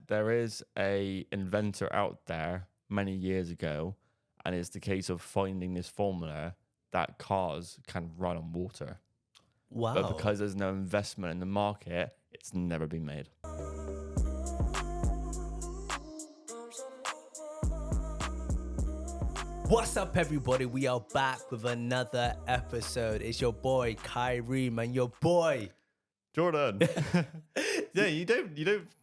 there is a inventor out there many years ago, and it's the case of finding this formula that cars can run on water. Wow. But because there's no investment in the market, it's never been made. What's up, everybody? We are back with another episode. It's your boy Kaireem and your boy Jordan. Yeah, you don't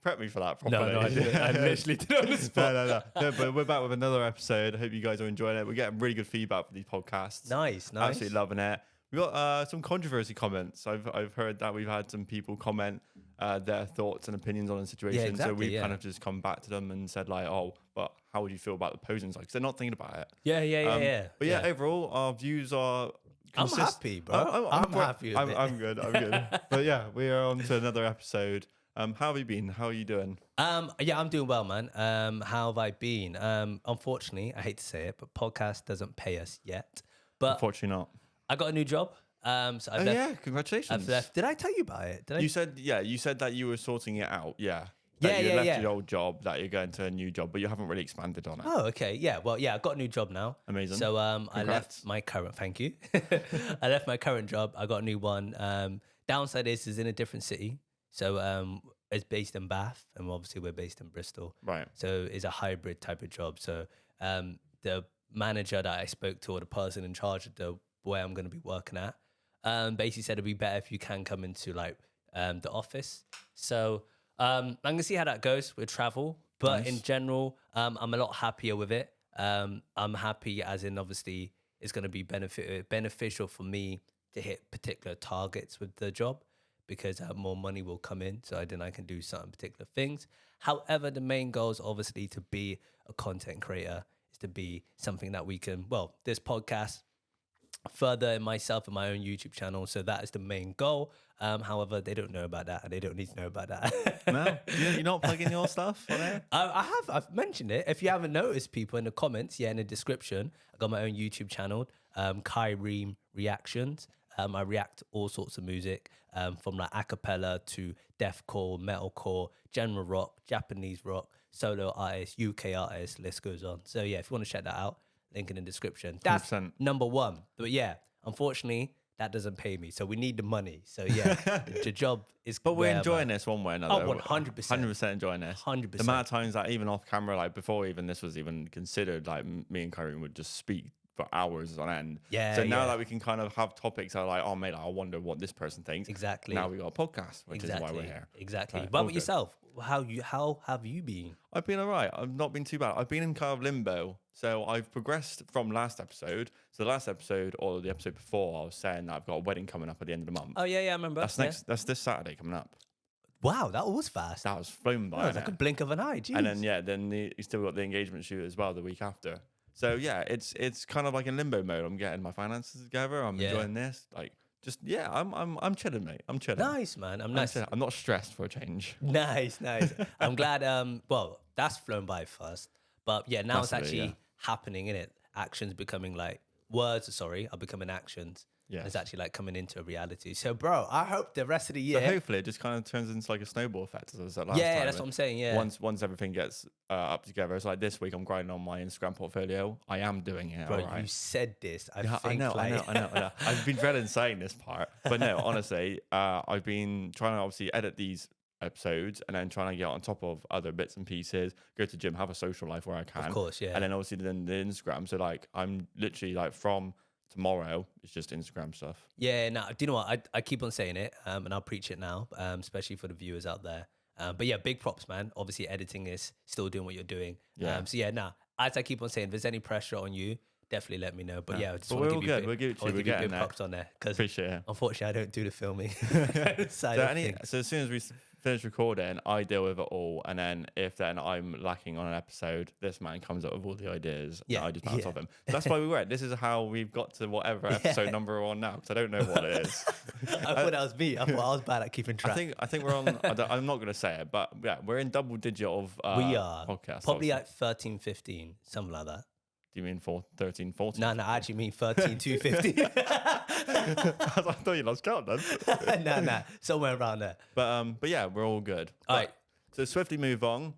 prep me for that properly. No, I didn't. I literally did it on the spot. No, but we're back with another episode. I hope you guys are enjoying it. We're getting really good feedback for these podcasts. Nice. Absolutely loving it. We got some controversy comments. I've heard that we've had some people comment their thoughts and opinions on the situation. Yeah, exactly, so we've kind of just come back to them and said like, oh, but how would you feel about the posing side? Because they're not thinking about it. Yeah. But yeah, overall, our views are I'm happy, bro. I'm happy with it. I'm good. But yeah, we are on to another episode. How have you been? How are you doing? Yeah, I'm doing well, man. How have I been? Unfortunately, I hate to say it, but podcast doesn't pay us yet. But Unfortunately not. I got a new job. So I've left. Yeah, congratulations. I've left. Did I tell you about it? You said that you were sorting it out. Yeah. Yeah, you left yeah. your old job, that you're going to a new job, but you haven't really expanded on it. Oh, okay. Yeah. Well, yeah, I got a new job now. Amazing. So I left my current. Thank you. I left my current job. I got a new one. Downside is in a different city. So it's based in Bath, and obviously we're based in Bristol. Right. So it's a hybrid type of job. So the manager that I spoke to, or the person in charge of the where I'm going to be working at, basically said it'd be better if you can come into like the office. So I'm gonna see how that goes with travel, but in general, I'm a lot happier with it. I'm happy as in obviously it's gonna be beneficial for me to hit particular targets with the job because more money will come in, so then I can do certain particular things. However, the main goal is obviously to be a content creator, is to be something that we can, well, this podcast, further in myself and my own YouTube channel. So that is the main goal. However, they don't know about that and they don't need to know about that. No? You're not plugging your stuff on there? I've mentioned it. If you haven't noticed, people in the comments, in the description, I got my own YouTube channel, Kaireem Reactions. I react to all sorts of music, from like acapella to deathcore, metalcore, general rock, Japanese rock, solo artists, UK artists, list goes on. So yeah, if you want to check that out, link in the description. That's 100%. number one. But yeah, unfortunately, that doesn't pay me. So we need the money. So yeah, the job is. But we're enjoying this one way or another. Oh, 100%. 100% enjoying this. 100%. The amount of times that even off camera, like before even this was even considered, like me and Kaireem would just speak for hours on end. Yeah. So now that we can kind of have topics that are like, oh mate, I wonder what this person thinks. Exactly. Now we got a podcast, which is why we're here. Exactly. Right, What all about good. yourself? How have you been? I've been all right. I've not been too bad. I've been in kind of limbo. So I've progressed from last episode. So the last episode or the episode before, I was saying that I've got a wedding coming up at the end of the month. Oh yeah, I remember. That's this Saturday coming up. Wow, that was fast. That was flown by. That was like a blink of an eye. Jeez. And then you still got the engagement shoot as well the week after. So yeah, it's kind of like in limbo mode. I'm getting my finances together. I'm enjoying this. Like I'm chilling, mate. I'm chilling. Nice, man. I'm nice. I'm not stressed for a change. Nice. I'm glad. Well, that's flown by first, but yeah, now it's actually happening, innit? Actions becoming like words. Sorry, are becoming actions. Yeah, it's actually like coming into a reality. So, bro, I hope the rest of the year. So hopefully, it just kind of turns into like a snowball effect, as I said last time. Yeah, that's what I'm saying. Yeah. Once everything gets up together, it's like this week I'm grinding on my Instagram portfolio. I am doing it. Bro, all right. You said this. I know. I've been dreading saying this part, but no, honestly, I've been trying to obviously edit these episodes and then trying to get on top of other bits and pieces, go to gym, have a social life where I can. Of course, yeah. And then obviously then the Instagram. So like I'm literally like from tomorrow, it's just Instagram stuff. Yeah, no, do you know what? I keep on saying it, and I'll preach it now, especially for the viewers out there. But yeah, big props, man. Obviously, editing is still doing what you're doing. Yeah. So yeah, as I keep on saying, if there's any pressure on you, definitely let me know. But yeah, I just want to give you good. We'll give it to you. We're getting big props on there because appreciate it. Unfortunately, I don't do the filming. So as soon as we finish recording, I deal with it all, and then if then I'm lacking on an episode, this man comes up with all the ideas. Yeah, I just bounce off him. So that's why we work. This is how we've got to whatever episode number we're on now, because I don't know what it is. I thought that was me. I thought I was bad at keeping track. I think we're on. I'm not going to say it, but yeah, we're in double digit of we are podcasts. Probably like 13, 15, something like that. Do you mean 13, 14? No, I actually mean 13 to 15. I thought you lost count then. Nah, somewhere around there. But yeah, we're all good. All right. So swiftly move on.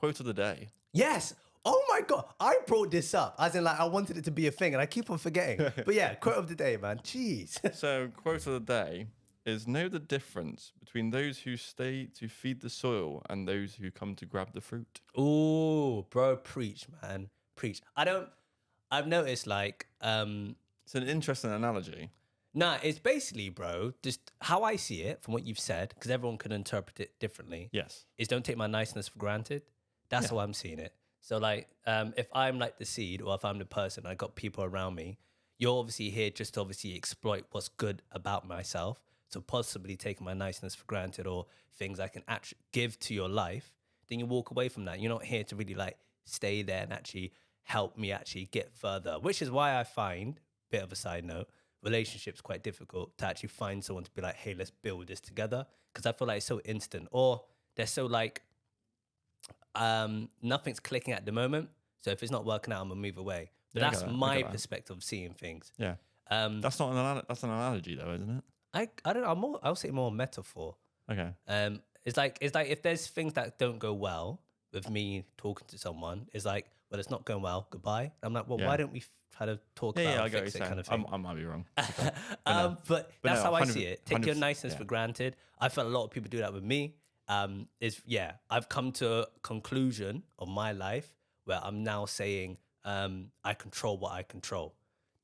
quote of the day. Yes. Oh my God. I brought this up. As in, like, I wanted it to be a thing and I keep on forgetting. But yeah, quote of the day, man. Jeez. So, quote of the day is, know the difference between those who stay to feed the soil and those who come to grab the fruit. Ooh, bro, preach, man. Preach. I've noticed, like, It's an interesting analogy. nah, it's basically, bro, just how I see it from what you've said, because everyone can interpret it differently. Yes. Is don't take my niceness for granted. That's how I'm seeing it. So, like, if I'm like the seed, or if I'm the person, I got people around me, you're obviously here just to obviously exploit what's good about myself. So possibly taking my niceness for granted, or things I can actually give to your life, then you walk away from that. You're not here to really like stay there and actually help me actually get further, which is why I find, bit of a side note, relationships quite difficult to actually find someone to be like, hey, let's build this together. Because I feel like it's so instant, or they're so like, nothing's clicking at the moment. So if it's not working out, I'm gonna move away. But that's my perspective of seeing things. Yeah. That's not that's an analogy though, isn't it? I don't know. I'll say more metaphor. Okay. It's like if there's things that don't go well with me talking to someone, it's like, well, it's not going well. Goodbye. I'm like, well, why don't we try to talk about it, fix it, kind of thing. I might be wrong. But that's how I see it. Take your niceness for granted. I felt a lot of people do that with me. I've come to a conclusion of my life where I'm now saying I control what I control.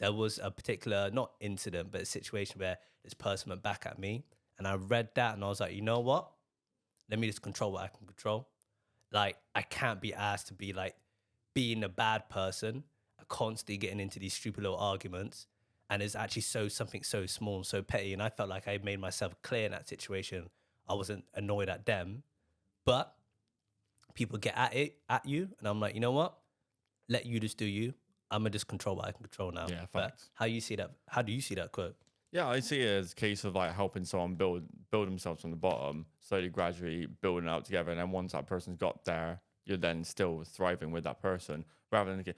There was a particular, not incident, but a situation where this person went back at me, and I read that and I was like, you know what? Let me just control what I can control. Like, I can't be asked to be like being a bad person, constantly getting into these stupid little arguments. And it's actually something so small and so petty. And I felt like I made myself clear in that situation. I wasn't annoyed at them, but people get at you. And I'm like, you know what? Let you just do you. I'm gonna just control what I can control now. Yeah, but how you see that? How do you see that quote? Yeah, I see it as a case of like helping someone build themselves from the bottom, slowly, gradually building out together, and then once that person's got there, you're then still thriving with that person, rather than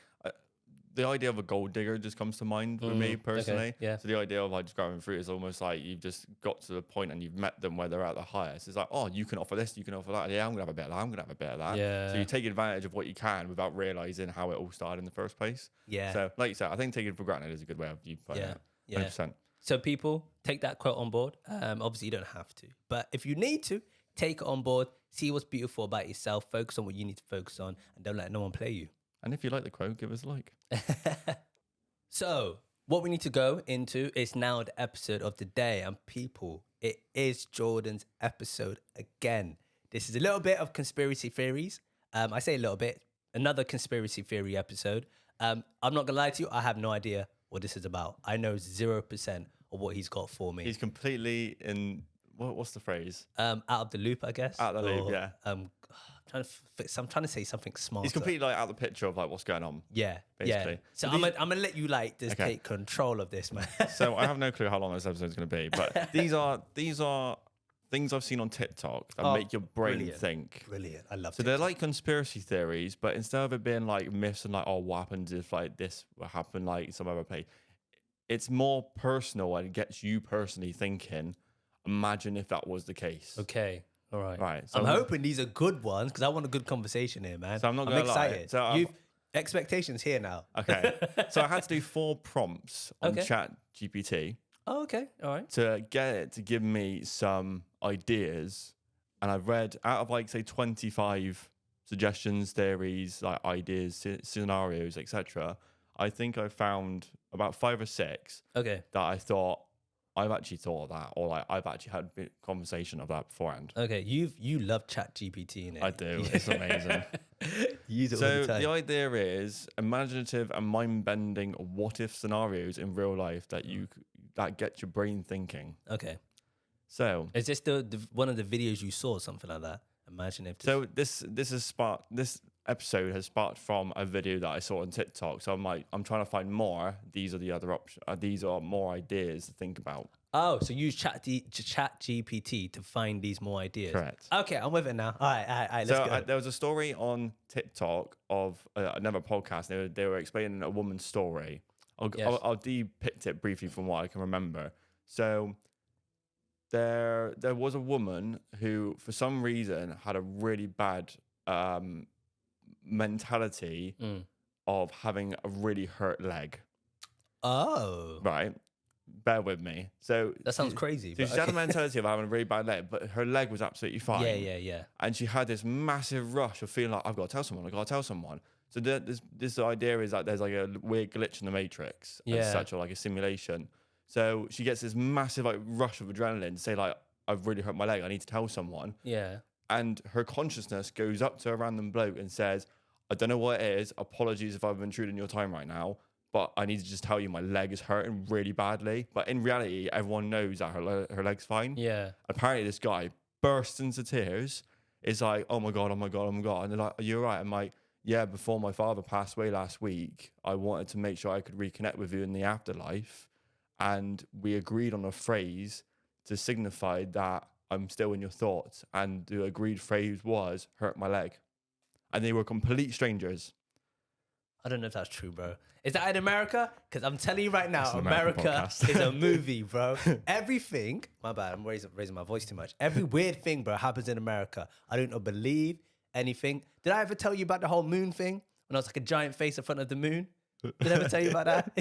the idea of a gold digger just comes to mind with me personally. Okay, yeah. So the idea of like just grabbing fruit is almost like you've just got to the point and you've met them where they're at the highest. It's like, oh, you can offer this, you can offer that. Yeah, I'm gonna have a bit of that. I'm gonna have a bit of that. Yeah. So you take advantage of what you can without realizing how it all started in the first place. Yeah. So like you said, I think taking it for granted is a good way of you putting it. Yeah. 100%. So people, take that quote on board. Obviously, you don't have to, but if you need to, take it on board. See what's beautiful about yourself. Focus on what you need to focus on, and don't let no one play you. And if you like the quote, give us a like. So what we need to go into is now the episode of the day. And people, it is Jordan's episode again. This is a little bit of conspiracy theories. I say a little bit. Another conspiracy theory episode. I'm not going to lie to you. I have no idea what this is about. I know 0% of what he's got for me. He's completely in... What's the phrase? Out of the loop, I guess. Out of the loop, yeah. I'm trying to say something smarter. He's completely like out of the picture of like what's going on. Yeah, basically. Yeah. So I'm gonna let you like just take control of this, man. So I have no clue how long this episode is going to be, but these are things I've seen on TikTok that make your brain think. Brilliant. I love. So they're like conspiracy theories, but instead of it being like myths and like, oh, what happens if like this will happen like some other place, it's more personal and it gets you personally thinking. Imagine if that was the case. Okay. All right. Right. So I'm hoping these are good ones because I want a good conversation here, man. So I'm excited. So expectations here now. Okay. So I had to do 4 prompts on Chat GPT. Oh, okay. All right. To get it to give me some ideas. And I've read out of like, say, 25 suggestions, theories, like ideas, scenarios, etc. I think I found about 5 or 6 that I thought, I've actually thought of that, or like I've actually had a conversation of that beforehand. Okay, you love Chat GPT, innit? I do. It's amazing. Use it all the time. The idea is imaginative and mind-bending what if scenarios in real life that get your brain thinking. Okay. So is this the one of the videos you saw, something like that? Imagine if. So this episode has sparked from a video that I saw on TikTok. So I'm trying to find more. These are the other options. These are more ideas to think about. Oh, so use Chat GPT to find these more ideas. Correct. Okay, I'm with it now. All right, let's go. There was a story on TikTok of another podcast. They were explaining a woman's story. I'll depict it briefly from what I can remember. So there was a woman who, for some reason, had a really bad mentality of having a really hurt leg. Oh. Right. Bear with me. So that sounds crazy. So she had a mentality of having a really bad leg, but her leg was absolutely fine. Yeah. And she had this massive rush of feeling like, I've got to tell someone. So this idea is that there's like a weird glitch in the matrix and such, or like a simulation. So she gets this massive like rush of adrenaline to say like, I've really hurt my leg. I need to tell someone. Yeah. And her consciousness goes up to a random bloke and says, I don't know what it is. Apologies if I've intruded in your time right now, but I need to just tell you my leg is hurting really badly. But in reality, everyone knows that her leg's fine. Yeah. Apparently, this guy bursts into tears. It's like, oh my God. And they're like, are you all right? I'm like, yeah, before my father passed away last week, I wanted to make sure I could reconnect with you in the afterlife. And we agreed on a phrase to signify that I'm still in your thoughts. And the agreed phrase was, hurt my leg. And they were complete strangers. I don't know if that's true, bro. Is that in America? Because I'm telling you right now, America is a movie, bro. Everything, my bad, I'm raising my voice too much. Every weird thing, bro, happens in America. I don't believe anything. Did I ever tell you about the whole moon thing? When I was like a giant face in front of the moon? Did I ever tell you about that?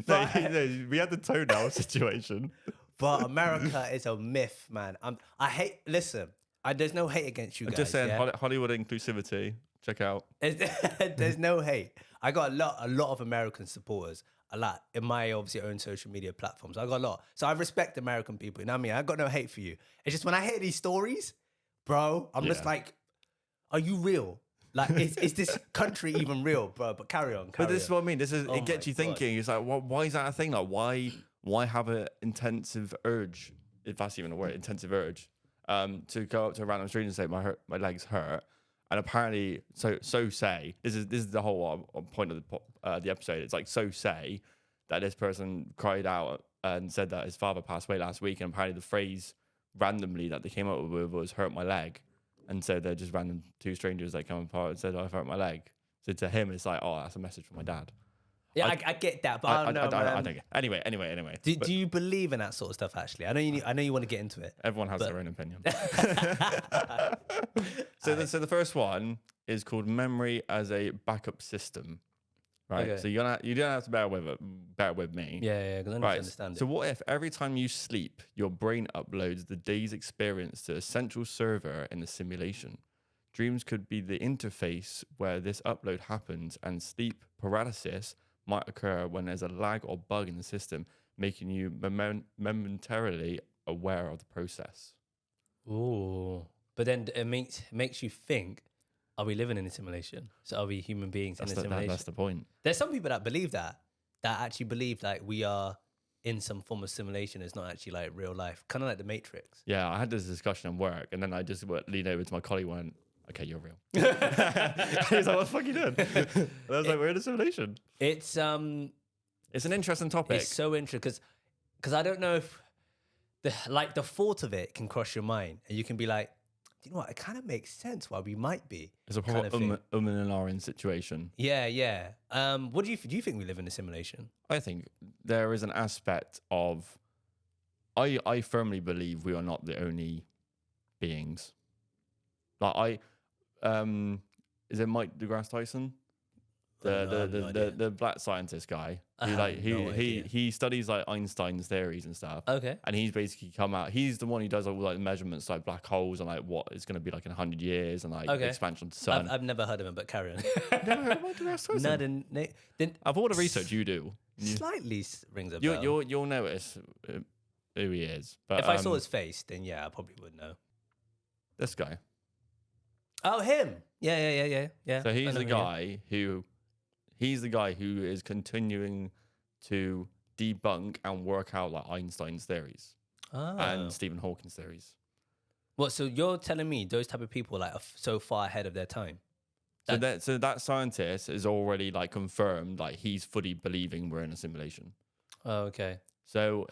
No, we had the toenail situation. But America is a myth, man. Listen, there's no hate against you guys. I'm just saying, Hollywood inclusivity. Check out. There's no hate. I got a lot of American supporters. A lot in my obviously own social media platforms. I got a lot. So I respect American people. You know what I mean? I got no hate for you. It's just when I hear these stories, bro, I'm just like, are you real? Like, is this country even real, bro? But carry on. But this is what I mean. It gets you thinking. It's like, why is that a thing? Like, why have an intensive urge, if that's even a word, intensive urge, to go up to a random stranger and say my legs hurt? And apparently, so say this is the whole point of the episode. It's like say that this person cried out and said that his father passed away last week, and apparently the phrase randomly that they came up with was "hurt my leg," and so they're just random two strangers that come apart and said, "I've hurt my leg." So to him, it's like, "Oh, that's a message from my dad." Yeah, I get that, but I don't know. I don't get. Anyway. Do you believe in that sort of stuff? Actually, I know you want to get into it. Everyone has their own opinion. So the first one is called memory as a backup system, right? Okay. So you don't have to bear with me. Yeah, because I don't understand it. So what if every time you sleep, your brain uploads the day's experience to a central server in the simulation? Dreams could be the interface where this upload happens, and sleep paralysis might occur when there's a lag or bug in the system, making you momentarily aware of the process. Ooh. But then it makes you think, are we living in a simulation? So are we human beings in a simulation? That's the point. There's some people that believe that actually believe like we are in some form of simulation. It's not actually like real life. Kind of like the Matrix. Yeah, I had this discussion at work, and then I just leaned over to my colleague and went, okay, you're real. He was like, what the fuck are you doing? And I was like, we're in a simulation. It's an interesting topic. It's so interesting because I don't know if the thought of it can cross your mind, and you can be like, you know what? It kind of makes sense why we might be. It's a proper and ahhing situation. Yeah. What do you think we live in a simulation? I think there is an aspect of, I firmly believe we are not the only beings. Like is it Mike deGrasse Tyson? The black scientist guy. He studies like Einstein's theories and stuff. Okay. And he's basically come out. He's the one who does all like measurements like black holes and like what it's going to be like in 100 years and like the expansion of the sun. I've never heard of him, but carry on. Never heard of Mike deGrasse Tyson? No, of all the research you do, slightly rings a bell. You'll notice who he is. But if I saw his face, then yeah, I probably would know. This guy. Oh, him. Yeah. So he's the guy who is continuing to debunk and work out like Einstein's theories and Stephen Hawking's theories. What? So you're telling me those type of people like are so far ahead of their time? So that scientist is already like confirmed, like he's fully believing we're in a simulation. Oh, okay. So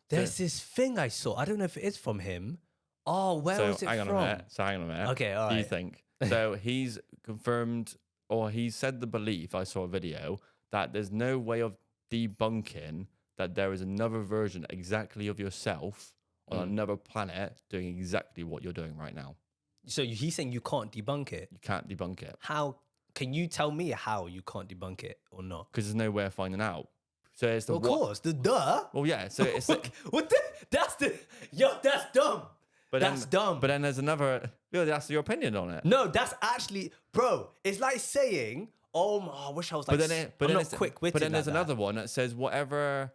there's this thing I saw. I don't know if it is from him. Oh, where was it from? Hang on a minute. Okay, all right. Do you think? So he's confirmed, or he said the belief, I saw a video, that there's no way of debunking that there is another version exactly of yourself on another planet doing exactly what you're doing right now. So he's saying you can't debunk it. You can't debunk it. How? Can you tell me how you can't debunk it or not? Because there's no way of finding out. So it's the Of course, the duh. Well, yeah. So it's that's dumb. That's dumb. But then there's another. That's your opinion on it. No, that's actually, bro. It's like saying, I wish I was like. But then quick-witted. But then there's like another one that says whatever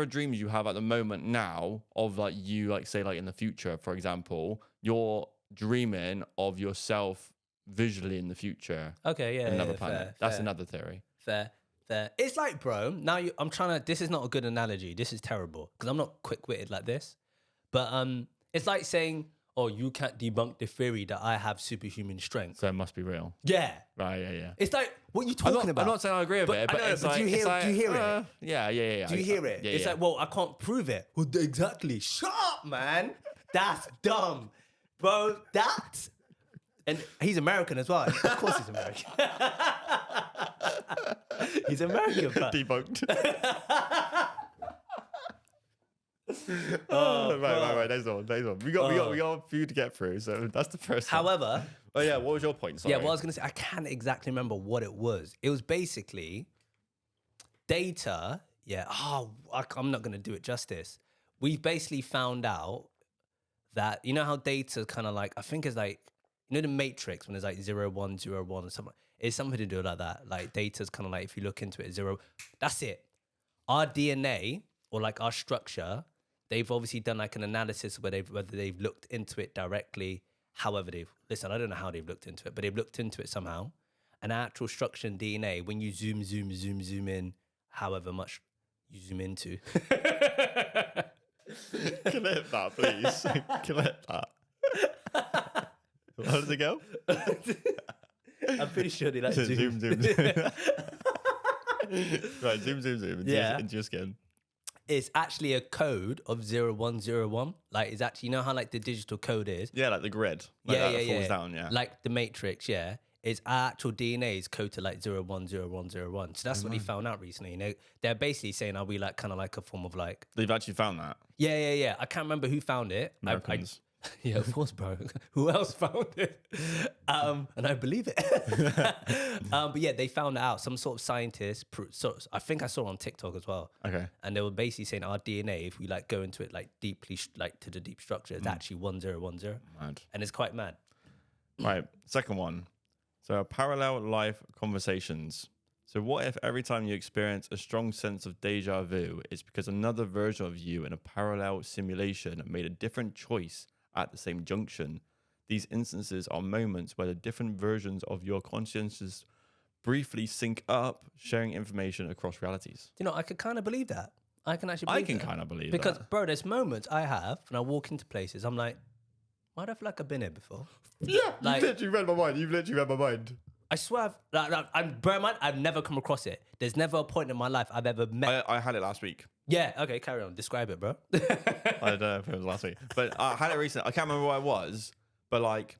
dreams you have at the moment now of like you, like say like in the future, for example, you're dreaming of yourself visually in the future. Okay, yeah, another planet. That's another theory. Fair. It's like, bro. Now I'm trying to. This is not a good analogy. This is terrible because I'm not quick-witted like this. But it's like saying, "Oh, you can't debunk the theory that I have superhuman strength." So it must be real. Yeah. Right. Yeah. It's like, what are you talking about? I'm not saying I agree with it, but it's like, do you hear it? Yeah. Do you hear it? Yeah, it's like, well, I can't prove it. Well, exactly. Shut up, man. That's dumb, bro. That's. And he's American as well. Of course he's American. He's American. Debunked. Right. There's one. We got a few to get through, so that's the first one. However... Oh, yeah, what was your point? Sorry. Yeah, what I was going to say, I can't exactly remember what it was. It was basically data. Yeah, I'm not going to do it justice. We basically found out that, you know how data kind of like, I think it's like, you know the Matrix when it's like 0, 1, 0, 1 or something? It's something to do like that. Like data's kind of like, if you look into it, 0. That's it. Our DNA or like our structure, they've obviously done like an analysis whether they've looked into it directly. However, I don't know how they've looked into it, but they've looked into it somehow. An actual structure in DNA, when you zoom in, however much you zoom into. Clip that, please. Clip that. How does it go? I'm pretty sure they like zoom. Right, zoom into your skin. It's actually a code of 0101. Like, it's actually, you know how like the digital code is? Yeah, like the grid. Like that falls down, yeah. Like the Matrix, yeah. It's actual DNA is coded like 010101. So that's what they found out recently. You know, they're basically saying, are we like kind of like a form of like... They've actually found that? Yeah. I can't remember who found it. Americans. Yeah, of course, bro. Who else found it? And I believe it. But yeah, they found out. Some sort of scientist. I think I saw it on TikTok as well. Okay. And they were basically saying our DNA, if we like go into it like deeply, like to the deep structure, it's actually 1010. Mad. And it's quite mad. Right. Second one. So parallel life conversations. So what if every time you experience a strong sense of deja vu, it's because another version of you in a parallel simulation made a different choice at the same junction? These instances are moments where the different versions of your consciousness briefly sync up, sharing information across realities. You know, I could kind of believe that. I can actually believe I can kind of believe that. Because, bro, there's moments I have when I walk into places, I'm like, why do I feel like I've been here before? Yeah, like, you've literally read my mind. I swear, bear in mind, I've never come across it. There's never a point in my life I've ever met. I had it last week. Yeah, okay, carry on. Describe it, bro. I don't know if it was last week, but I had it recently. I can't remember what it was, but like,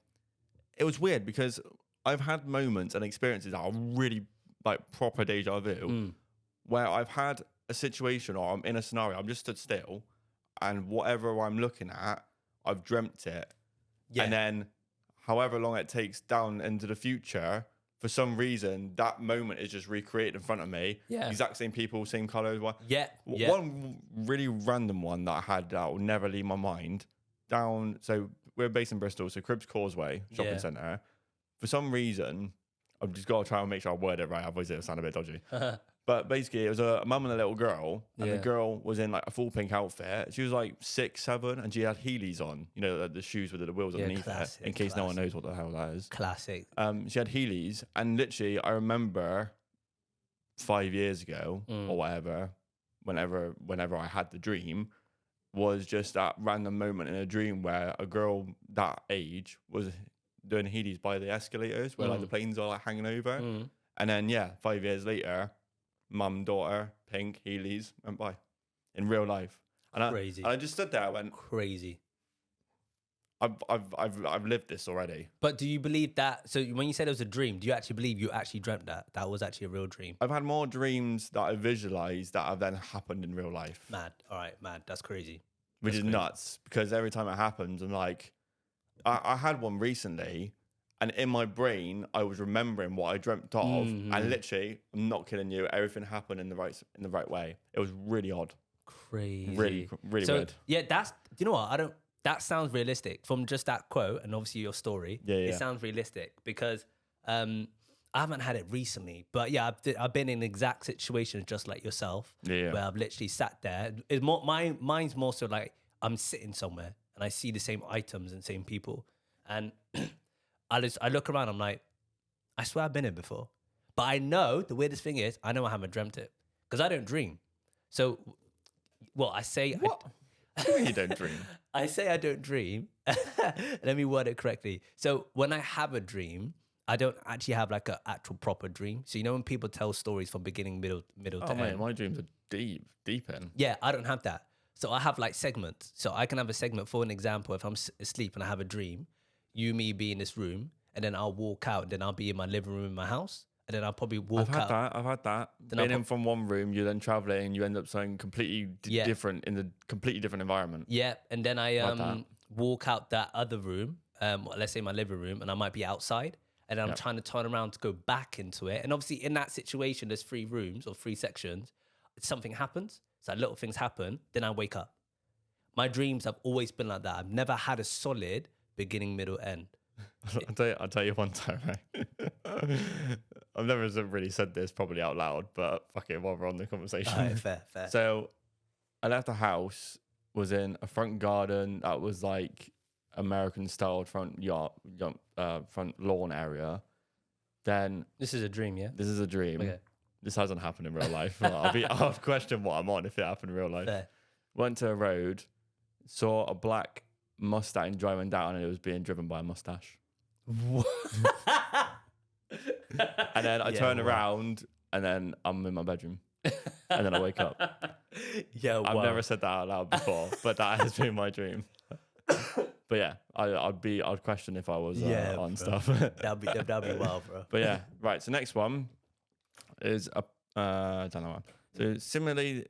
it was weird because I've had moments and experiences that are really like proper deja vu, where I've had a situation or I'm in a scenario, I'm just stood still, and whatever I'm looking at, I've dreamt it, and then however long it takes down into the future, for some reason, that moment is just recreated in front of me. Yeah. Exact same people, same colours. Yeah. One really random one that I had that will never leave my mind. So we're based in Bristol, so Cribbs Causeway Shopping Centre. For some reason, I've just got to try and make sure I word it right, otherwise it'll sound a bit dodgy. But basically, it was a mum and a little girl, and the girl was in like a full pink outfit. She was like 6, 7, and she had Heelys on, you know, the shoes with the wheels underneath it, in case no one knows what the hell that is. Classic. She had Heelys, and literally, I remember 5 years ago or whatever, whenever I had the dream, was just that random moment in a dream where a girl that age was doing Heelys by the escalators, where like the planes are like hanging over, and then 5 years later, mum, daughter, pink, Heelys, went by in real life. And crazy. I just stood there and went, crazy. I've lived this already. But do you believe that? So when you said it was a dream, do you actually believe you actually dreamt that was actually a real dream? I've had more dreams that I visualized that have then happened in real life. Mad. All right, mad. That's crazy. Which is nuts, because every time it happens, I'm like, I had one recently, and in my brain, I was remembering what I dreamt of, and literally, I'm not kidding you, everything happened in the right way. It was really odd, Crazy, really weird. Yeah, you know what? That sounds realistic from just that quote, and obviously your story. Yeah. It sounds realistic because I haven't had it recently, but yeah, I've been in exact situations just like yourself, where I've literally sat there. It's more mine's more so like I'm sitting somewhere and I see the same items and same people, and I look around. I'm like, I swear I've been here before, but I know the weirdest thing is I know I haven't dreamt it because I don't dream. So, well, I say What? What do you mean you don't dream? I say I don't dream. Let me word it correctly. So when I have a dream, I don't actually have like an actual proper dream. So you know when people tell stories from beginning, middle to end. My dreams are deep in. Yeah, I don't have that. So I have like segments. So I can have a segment. For an example, if I'm asleep and I have a dream, me be in this room, and then I'll walk out, and then I'll be in my living room in my house, and then I'll probably walk out. I've had that. Being in from one room, you then traveling, you end up something completely different in a completely different environment. Yeah, and then I walk out that other room, let's say my living room, and I might be outside, and I'm trying to turn around to go back into it. And obviously in that situation, there's 3 rooms or 3 sections. Something happens, so little things happen, then I wake up. My dreams have always been like that. I've never had a solid beginning, middle, end. I'll tell you one time, right? I've never really said this probably out loud, but fuck it, while we're on the conversation. All right, fair. So I left the house, was in a front garden that was like American style front lawn area. Then this is a dream, yeah? This is a dream. Okay. This hasn't happened in real life. I'll question what I'm on if it happened in real life. Fair. Went to a road, saw a black Mustang driving down, and it was being driven by a mustache. And then I turn around, and then I'm in my bedroom, and then I wake up. Yeah, I've never said that out loud before, but that has been my dream. But yeah, I'd question if I was on stuff. that'd be wild, bro. But yeah, right. So next one is I don't know. So simulated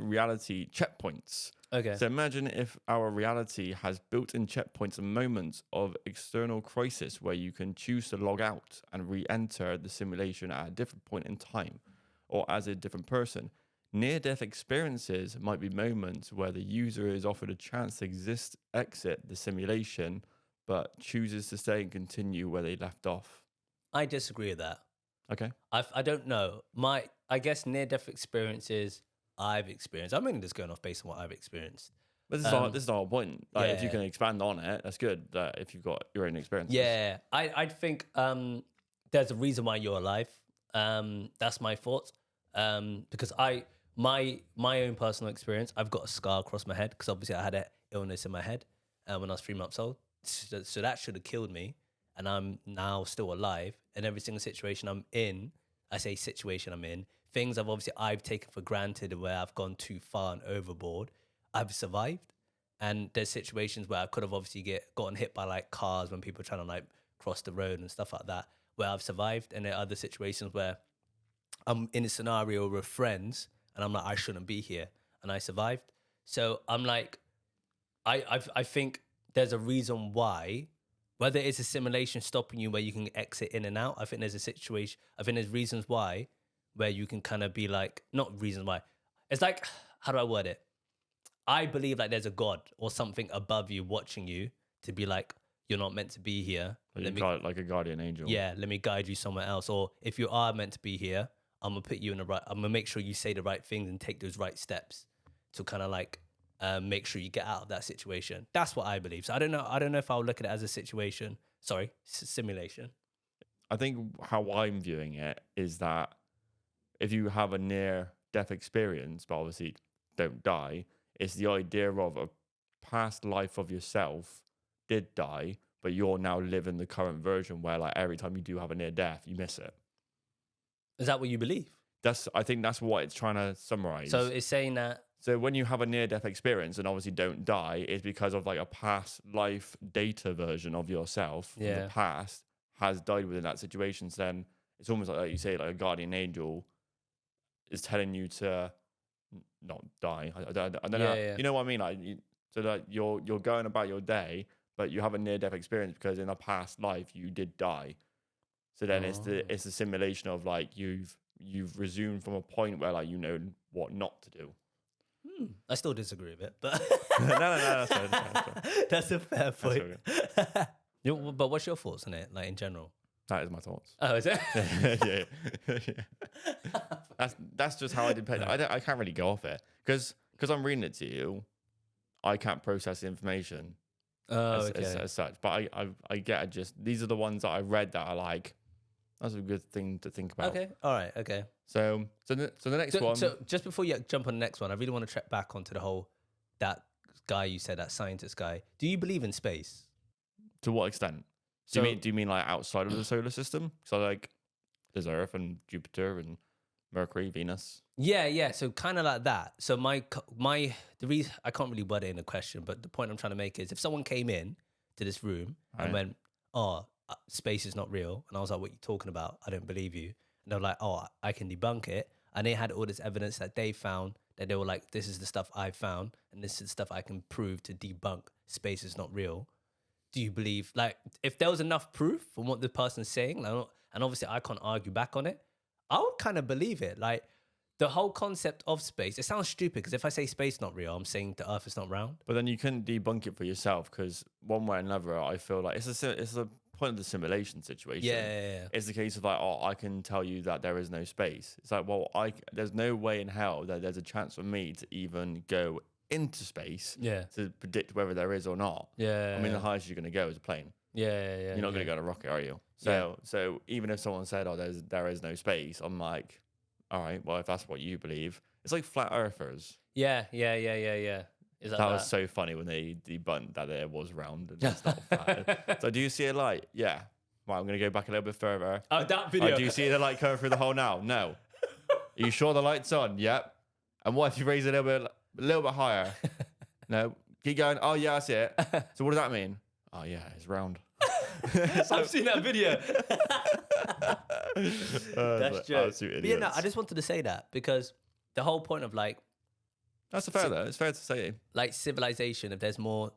reality checkpoints. Okay. So imagine if our reality has built-in checkpoints and moments of external crisis where you can choose to log out and re-enter the simulation at a different point in time or as a different person. Near-death experiences might be moments where the user is offered a chance to exit the simulation, but chooses to stay and continue where they left off. I disagree with that. Okay. I don't know. I guess near-death experiences I've experienced. I'm only just going off based on what I've experienced. But this is our point. Like, if you can expand on it, that's good. If you've got your own experiences. Yeah, I think there's a reason why you're alive. That's my thoughts. Because my own personal experience, I've got a scar across my head because obviously I had an illness in my head when I was 3 months old. So that should have killed me. And I'm now still alive. And every single situation I'm in, I say situation I'm in, things I've taken for granted where I've gone too far and overboard, I've survived. And there's situations where I could have obviously gotten hit by like cars when people are trying to like cross the road and stuff like that, where I've survived. And there are other situations where I'm in a scenario with friends and I'm like, I shouldn't be here. And I survived. So I'm like, I think there's a reason why, whether it's a simulation stopping you where you can exit in and out, I think there's a situation, I think there's reasons why where you can kind of be like, not reasons why. It's like, how do I word it? I believe like there's a God or something above you watching you to be like, you're not meant to be here. Like a guardian angel. Yeah, let me guide you somewhere else. Or if you are meant to be here, I'm going to put you in I'm going to make sure you say the right things and take those right steps to kind of like make sure you get out of that situation. That's what I believe. So I don't know if I'll look at it as a situation. Sorry, simulation. I think how I'm viewing it is that if you have a near-death experience, but obviously don't die, it's the idea of a past life of yourself did die, but you're now living the current version where like every time you do have a near-death, you miss it. Is that what you believe? I think that's what it's trying to summarize. So it's saying that. So when you have a near-death experience and obviously don't die, it's because of like a past life data version of yourself from the past has died within that situation. So then it's almost like you say, like a guardian angel is telling you to not die. I don't know. Yeah. You know what I mean? Like So that you're going about your day, but you have a near death experience because in a past life you did die. So then it's a simulation of like you've resumed from a point where like you know what not to do. I still disagree with it, but no, that's fair. That's a fair point. But what's your thoughts on it, like in general? That is my thoughts. Oh, is it? yeah. That's just how I depend. I can't really go off it because I'm reading it to you. I can't process the information as such. But I get it. Just these are the ones that I read that are like, that's a good thing to think about. Okay. All right. Okay. So the next one. So just before you jump on the next one, I really want to track back onto the whole that guy you said, that scientist guy. Do you believe in space? To what extent? Do you mean like outside of the solar system? So like, there's Earth and Jupiter and Mercury, Venus. Yeah. So kind of like that. So the reason I can't really word it in a question, but the point I'm trying to make is if someone came in to this room and went, "Oh, space is not real," and I was like, "What are you talking about? I don't believe you." And they're like, "Oh, I can debunk it," and they had all this evidence that they found that they were like, "This is the stuff I found, and this is the stuff I can prove to debunk space is not real." Do you believe, like, if there was enough proof from what the person's saying, like, and obviously I can't argue back on it, I would kind of believe it. Like, the whole concept of space, it sounds stupid because if I say space not real, I'm saying the Earth is not round. But then you couldn't debunk it for yourself because one way or another, I feel like it's a point of the simulation situation. Yeah. It's the case of like, oh, I can tell you that there is no space. It's like, well, there's no way in hell that there's a chance for me to even go into space to predict whether there is or not. I mean, the highest you're going to go is a plane. You're not going to go to a rocket, are you? So even if someone said, oh, there is no space, I'm like, all right, well, if that's what you believe, it's like flat earthers. Yeah. Is that was so funny when they debunked that it was round and it's not flat. So do you see a light? Yeah. Well, I'm going to go back a little bit further. Oh, that video. Do you see the light coming through the hole now? No. Are you sure the light's on? Yep. And what if you raise it a little bit higher? No. Keep going. Oh, yeah, I see it. So what does that mean? Oh, yeah, it's round. I've seen that video. That's true. But yeah, no, I just wanted to say that because the whole point of like, that's fair though. It's fair to say. Like civilization, if there's more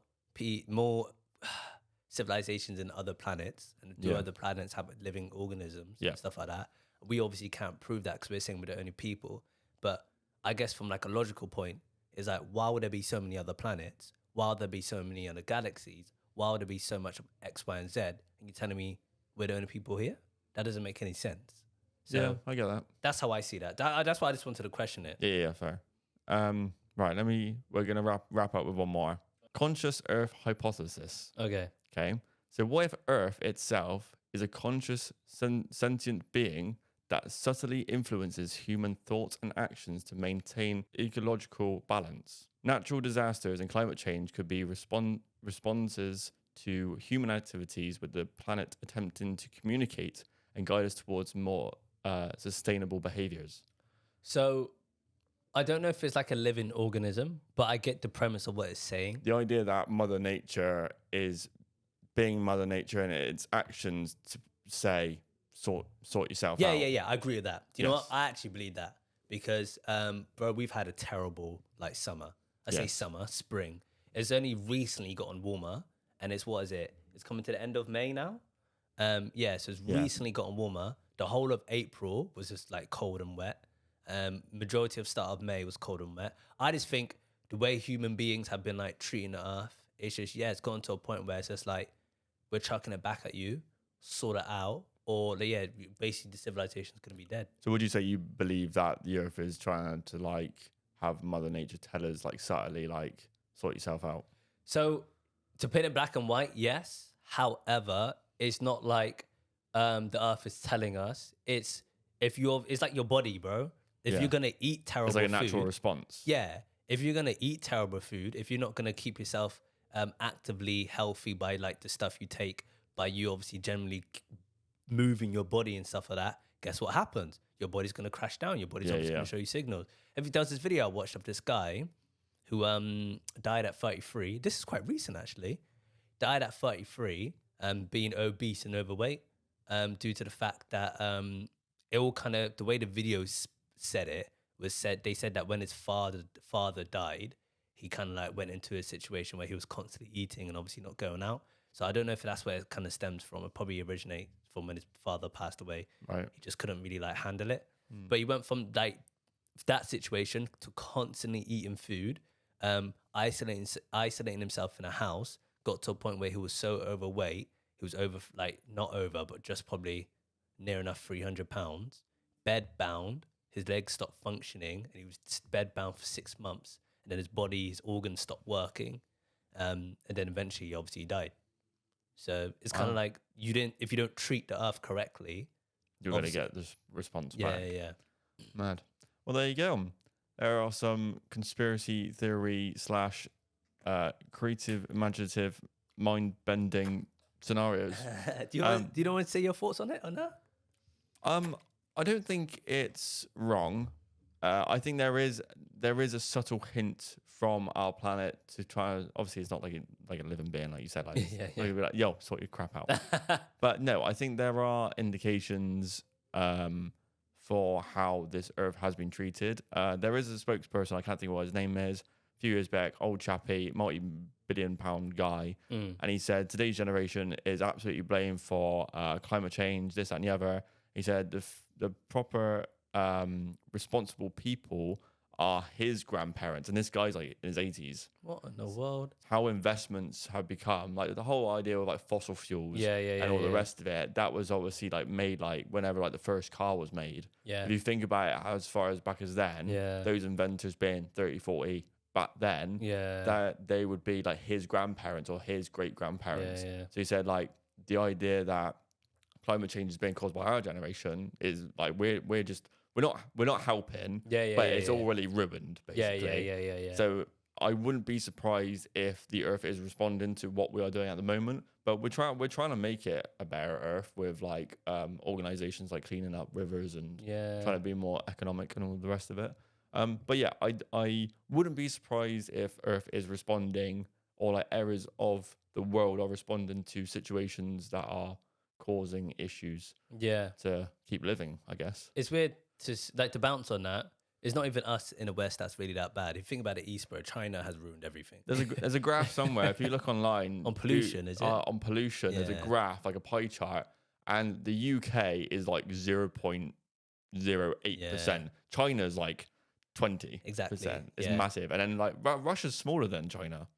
civilizations in other planets, and do other planets have living organisms and stuff like that, we obviously can't prove that because we're saying we're the only people. But I guess from like a logical point, is like, why would there be so many other planets? Why would there be so many other galaxies? Why would there be so much of X, Y, and Z? And you're telling me we're the only people here? That doesn't make any sense. So yeah, I get that. That's how I see that. That's why I just wanted to question it. Yeah, fair. Right, we're going to wrap up with one more. Conscious Earth hypothesis. Okay. So what if Earth itself is a conscious sentient being that subtly influences human thoughts and actions to maintain ecological balance? Natural disasters and climate change could be responses to human activities, with the planet attempting to communicate and guide us towards more sustainable behaviors. So I don't know if it's like a living organism, but I get the premise of what it's saying. The idea that Mother Nature is being Mother Nature and its actions to say, sort yourself out. Yeah. I agree with that. Do you know what? I actually believe that because, bro, we've had a terrible like summer. I say summer, spring. It's only recently gotten warmer, and it's It's coming to the end of May now. So it's recently gotten warmer. The whole of April was just like cold and wet. Majority of start of May was cold and wet. I just think the way human beings have been like treating the earth, it's just it's gotten to a point where it's just like we're chucking it back at you, sort it out, or basically the civilization is gonna be dead. So would you say you believe that the earth is trying to like have Mother Nature tell us like subtly like sort yourself out? So to paint it black and white, yes. However, it's not like the earth is telling us. It's like your body, bro. If you're gonna eat terrible food, it's like a natural response. Yeah. If you're gonna eat terrible food, if you're not gonna keep yourself actively healthy by like the stuff you take, by you obviously generally moving your body and stuff like that, guess what happens? Your body's gonna crash down. Your body's obviously gonna show you signals. If he does this video I watched of this guy who died at 33. This is quite recent actually. Died at 33, being obese and overweight, due to the fact that it all kind of, the way the video said it was they said that when his father died, he kind of like went into a situation where he was constantly eating and obviously not going out. So I don't know if that's where it kind of stems from. It probably originates from when his father passed away. Right. He just couldn't really like handle it. But he went from like that situation to constantly eating food, isolating himself in a house, got to a point where he was so overweight. He was not over, but just probably near enough 300 pounds, bed bound. His legs stopped functioning and he was bed bound for 6 months. And then his organs stopped working. And then eventually, obviously, he died. So it's kind of like if you don't treat the earth correctly, you're going to get this response back. Yeah. Mad. Well, there you go. There are some conspiracy theory / creative, imaginative, mind-bending scenarios. Do you want to say your thoughts on it or not? I don't think it's wrong. I think there is a subtle hint from our planet to try. Obviously, it's not like a living being, like you said. Like, Like, be like, yo, sort your crap out. But no, I think there are indications for how this Earth has been treated. There is a spokesperson. I can't think of what his name is. A few years back, old chappy, multi-billion-pound guy, and he said today's generation is absolutely blamed for climate change, this, that, and the other. He said the proper responsible people are his grandparents, and this guy's like in his 80s. What in the world? How investments have become, like the whole idea of like fossil fuels and all the rest of it, that was obviously like made like whenever like the first car was made. Yeah. If you think about it as far as back as then, those inventors being 30, 40 back then, that they would be like his grandparents or his great grandparents. So he said like the idea that climate change is being caused by our generation is like we're not helping, but it's already ruined, basically. Yeah. So I wouldn't be surprised if the Earth is responding to what we are doing at the moment. But we're trying to make it a better Earth with like organizations like cleaning up rivers and trying to be more economic and all the rest of it. But yeah, I wouldn't be surprised if Earth is responding, or like areas of the world are responding to situations that are causing issues. To keep living, I guess. It's weird to bounce on that. It's not even us in the West that's really that bad. If you think about it, East, bro, China has ruined everything. There's a graph somewhere. If you look online on pollution, is it? On pollution, there's a graph, like a pie chart, and the UK is like 0.08%. China's like 20%. Exactly. It's massive. And then like Russia's smaller than China.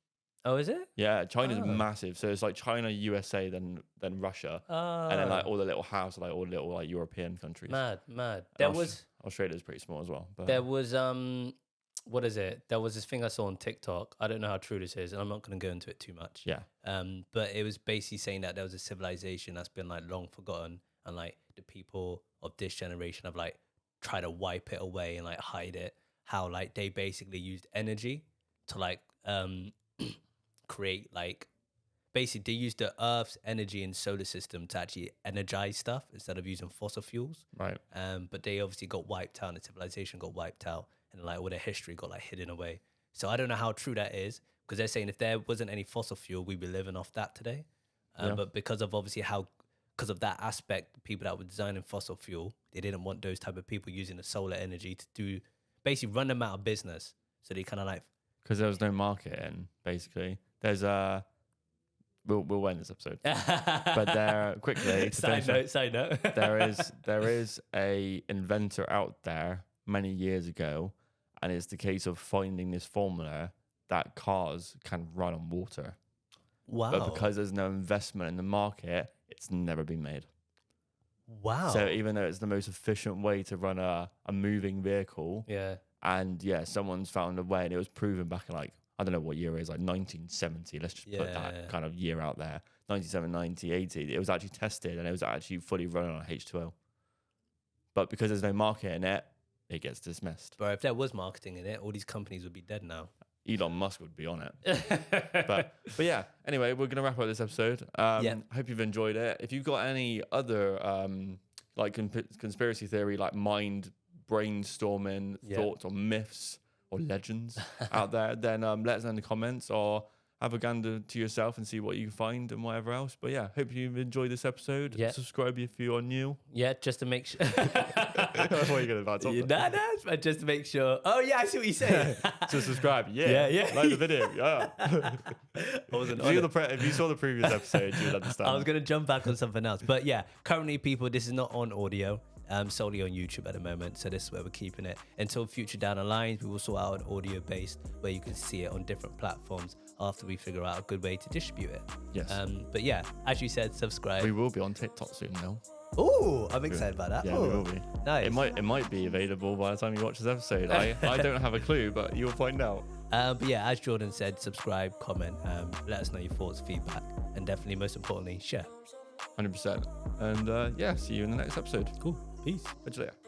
Oh, is it? Yeah, China's massive. So it's like China, USA, then Russia, and then like all the little halves, like all the little like European countries. Mad. Australia's pretty small as well. But there was what is it? There was this thing I saw on TikTok. I don't know how true this is, and I'm not going to go into it too much. Yeah. But it was basically saying that there was a civilization that's been like long forgotten, and like the people of this generation have like tried to wipe it away and like hide it. How like they basically used energy to like create like basically they use the Earth's energy and solar system to actually energize stuff instead of using fossil fuels. Right. But they obviously got wiped out, and the civilization got wiped out, and like all their history got like hidden away. So I don't know how true that is, because they're saying if there wasn't any fossil fuel, we'd be living off that today. But because of that aspect, the people that were designing fossil fuel, they didn't want those type of people using the solar energy to basically run them out of business. So they kind of like, because there was no market in, basically. There's we'll end this episode, but there quickly. Side note. there is a inventor out there many years ago, and it's the case of finding this formula that cars can run on water. Wow! But because there's no investment in the market, it's never been made. Wow! So even though it's the most efficient way to run a moving vehicle, someone's found a way, and it was proven back in like, I don't know what year it is, like 1970. Let's just put that kind of year out there. 97, 90, 80. It was actually tested, and it was actually fully running on H2O. But because there's no market in it, it gets dismissed. Bro, if there was marketing in it, all these companies would be dead now. Elon Musk would be on it. but yeah, anyway, we're going to wrap up this episode. Hope you've enjoyed it. If you've got any other like conspiracy theory, like mind brainstorming thoughts or myths or legends out there, then let us know in the comments, or have a gander to yourself and see what you can find and whatever else. But yeah, hope you've enjoyed this episode. Yeah. Subscribe if you are new. Yeah, just to make sure. That's what you're going to Nah, just to make sure. Oh yeah, I see what you're saying. So subscribe. Yeah. Like the video. Yeah. I wasn't if you saw the previous episode, you would understand. I was going to jump back on something else. But yeah, currently, people, this is not on audio. Solely on YouTube at the moment, so this is where we're keeping it until future down the line. We will sort out an audio based where you can see it on different platforms after we figure out a good way to distribute it. Yes. But yeah, as you said, subscribe. We will be on TikTok soon though. Oh, I'm excited about that. Yeah, we will be. Nice. It might be available by the time you watch this episode. I don't have a clue, but you'll find out. But yeah, as Jordan said, subscribe, comment, let us know your thoughts, feedback, and definitely most importantly, share. 100%. And yeah, see you in the next episode. Cool. Peace. Catch you later.